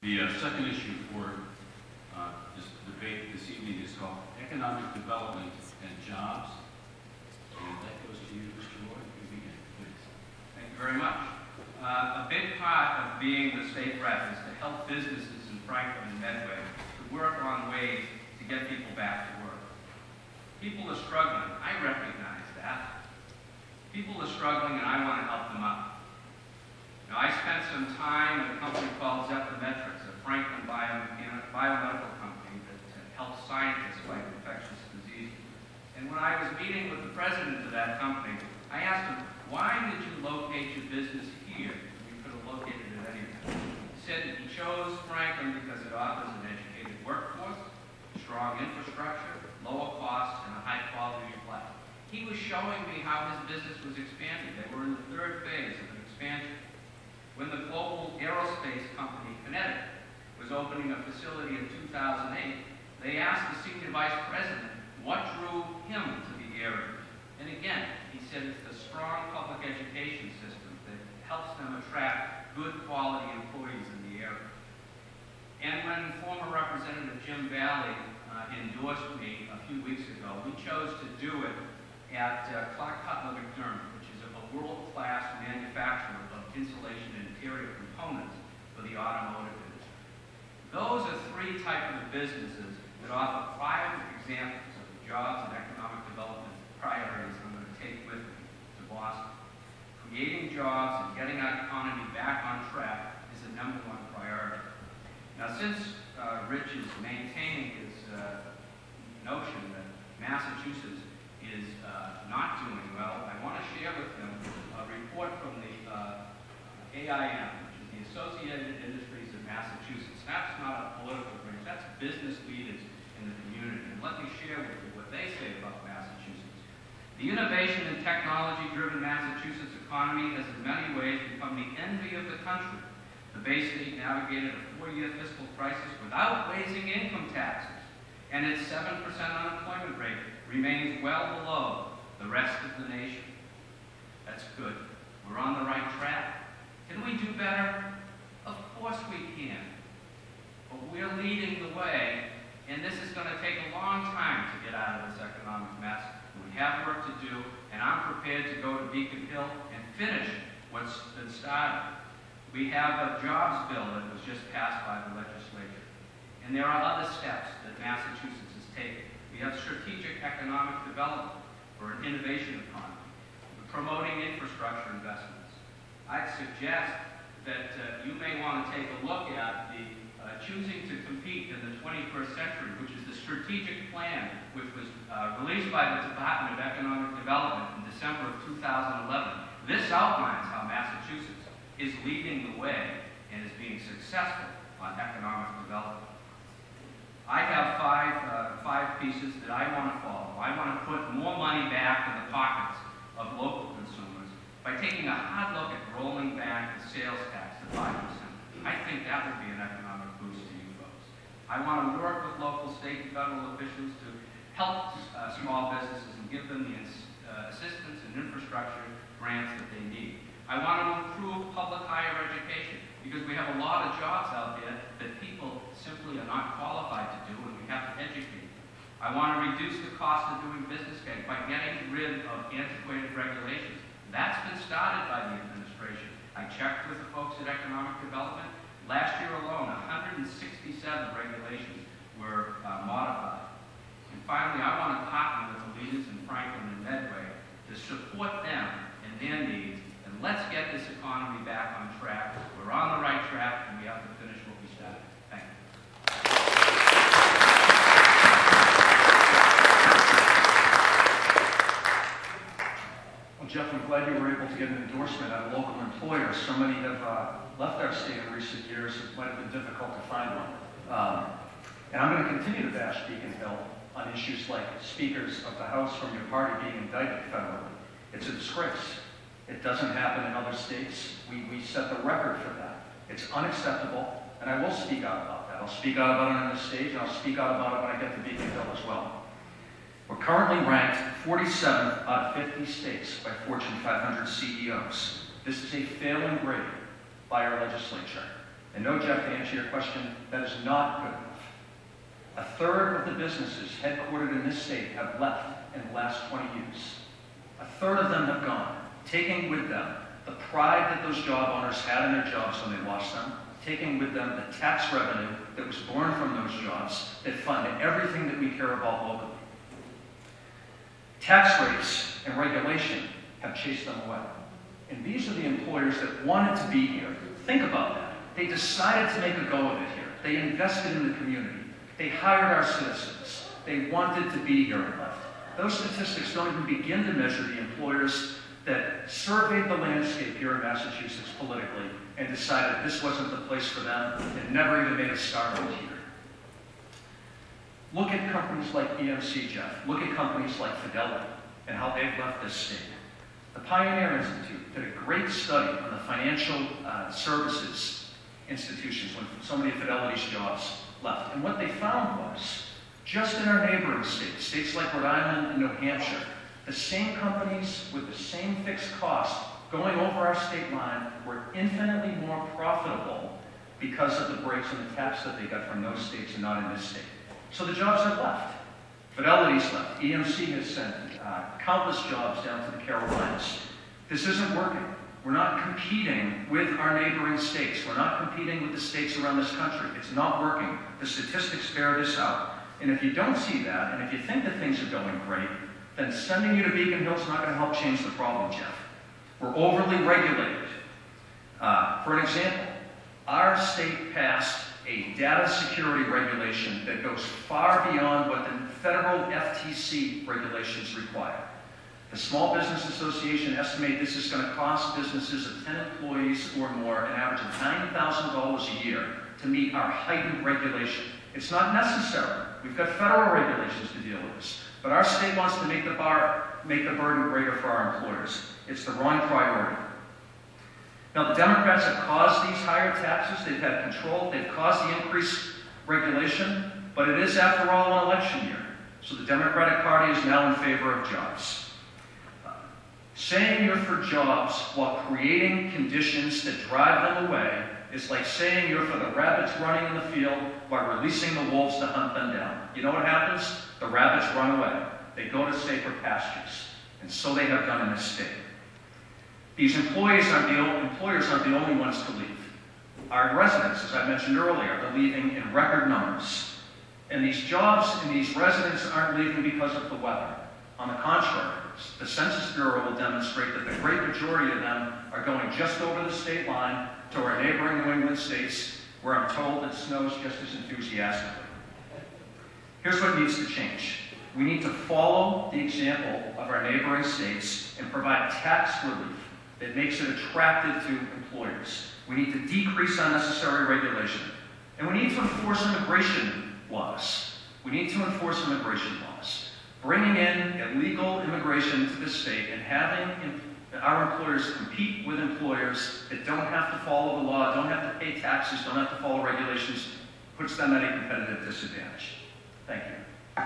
The second issue for this debate this evening is called Economic Development and Jobs. And that goes to you, Mr. Lloyd. You begin, please. Thank you very much. A big part of being the state rep is to help businesses in Franklin and Medway to work on ways to get people back to work. People are struggling. I recognize that. People are struggling and I want to help them out. Now, I spent some time at a company called Zephyrmetrics, a Franklin biomedical company that helps scientists fight infectious diseases. And when I was meeting with the president of that company, I asked him, why did you locate your business here? You could have located it anywhere. He said that he chose Franklin because it offers an educated workforce, strong infrastructure, lower costs, and a high quality of life. He was showing me how his business was expanding. They were in the third phase of an expansion. When the global aerospace company, Kinetic, was opening a facility in 2008, they asked the senior vice president what drew him to the area. And again, he said it's the strong public education system that helps them attract good quality employees in the area. And when former Representative Jim Valley endorsed me a few weeks ago, we chose to do it at Clark Cutler McDermott, which is a world-class manufacturer of insulation and interior components for the automotive industry. Those are three types of businesses that offer 5 examples of the jobs and economic development priorities I'm going to take with me to Boston. Creating jobs and getting our economy back on track is the #1 priority. Now, since Rich is maintaining his notion that Massachusetts is not doing well, I want to share with him a report from the AIM, which is the Associated Industries of Massachusetts. That's not a political branch, that's business leaders in the community. And let me share with you what they say about Massachusetts. The innovation and technology-driven Massachusetts economy has in many ways become the envy of the country. The Bay State navigated a 4-year fiscal crisis without raising income taxes, and its 7% unemployment rate remains well below the rest of the nation. That's good. We're on the right track. Can we do better? Of course we can. But we're leading the way, and this is going to take a long time to get out of this economic mess. We have work to do, and I'm prepared to go to Beacon Hill and finish what's been started. We have a jobs bill that was just passed by the legislature, and there are other steps that Massachusetts is taking. We have strategic economic development for an innovation economy. We're promoting infrastructure investments. I'd suggest that you may want to take a look at the Choosing to Compete in the 21st Century, which is the strategic plan which was released by the Department of Economic Development in December of 2011. This outlines how Massachusetts is leading the way and is being successful on economic development. I have five pieces that I want to follow. I want to put more money back in the pockets of local consumers by taking a hard look at rolling back the sales tax to 5%. I think that would be an economic boost to you folks. I want to work with local, state, and federal officials to help small businesses and give them the assistance and infrastructure grants that they need. I want to improve public higher education because we have a lot of jobs out there that people simply are not qualified to do, and we have to educate them. I want to reduce the cost of doing business by getting rid of antiquated regulations. That's been started by the administration. I checked with the folks at Economic Development. Last year alone, 167 regulations were modified. And finally, I want to partner with the leaders in Franklin and Medway to support them and their needs. And let's get this economy back on track. We're on the right track, and we have to finish what we started. Thank you. Well, Jeff, I'm glad you were able to get an endorsement at a local employer. So many have left our state in recent years. It might have been difficult to find one. And I'm going to continue to bash Beacon Hill on issues like speakers of the House from your party being indicted federally. It's a disgrace. It doesn't happen in other states. We set the record for that. It's unacceptable, and I will speak out about that. I'll speak out about it on this stage, and I'll speak out about it when I get to Beacon Hill as well. We're currently ranked 47th out of 50 states by Fortune 500 CEOs. This is a failing grade by our legislature. And no, Jeff, to answer your question, that is not good enough. A third of the businesses headquartered in this state have left in the last 20 years. A third of them have gone, taking with them the pride that those job owners had in their jobs when they lost them, taking with them the tax revenue that was born from those jobs that fund everything that we care about locally. Tax rates and regulation have chased them away. And these are the employers that wanted to be here. Think about that. They decided to make a go of it here. They invested in the community. They hired our citizens. They wanted to be here and left. Those statistics don't even begin to measure the employers that surveyed the landscape here in Massachusetts politically and decided this wasn't the place for them and never even made a start on it here. Look at companies like EMC, Jeff. Look at companies like Fidelity and how they've left this state. The Pioneer Institute did a great study on the financial services institutions when so many of Fidelity's jobs left. And what they found was, just in our neighboring states, states like Rhode Island and New Hampshire, the same companies with the same fixed cost going over our state line were infinitely more profitable because of the breaks in the tax that they got from those states and not in this state. So the jobs are left. Fidelity's left. EMC has sent countless jobs down to the Carolinas. This isn't working. We're not competing with our neighboring states. We're not competing with the states around this country. It's not working. The statistics bear this out. And if you don't see that, and if you think that things are going great, then sending you to Beacon Hill is not going to help change the problem, Jeff. We're overly regulated. For an example, our state passed a data security regulation that goes far beyond what the federal FTC regulations require. The Small Business Association estimates this is going to cost businesses of 10 employees or more an average of $9,000 a year to meet our heightened regulation. It's not necessary. We've got federal regulations to deal with this. But our state wants to make the burden greater for our employers. It's the wrong priority. Now, the Democrats have caused these higher taxes. They've had control. They've caused the increased regulation. But it is, after all, an election year. So the Democratic Party is now in favor of jobs. Saying you're for jobs while creating conditions that drive them away is like saying you're for the rabbits running in the field while releasing the wolves to hunt them down. You know what happens? The rabbits run away. They go to safer pastures. And so they have done in this state. These employers aren't the only ones to leave. Our residents, as I mentioned earlier, are leaving in record numbers. And these jobs and these residents aren't leaving because of the weather. On the contrary, the Census Bureau will demonstrate that the great majority of them are going just over the state line to our neighboring New England states, where I'm told it snows just as enthusiastically. Here's what needs to change. We need to follow the example of our neighboring states and provide tax relief that makes it attractive to employers. We need to decrease unnecessary regulation. And we need to enforce immigration laws. We need to enforce immigration laws. Bringing in illegal immigration to this state and having our employers compete with employers that don't have to follow the law, don't have to pay taxes, don't have to follow regulations, puts them at a competitive disadvantage. Thank you.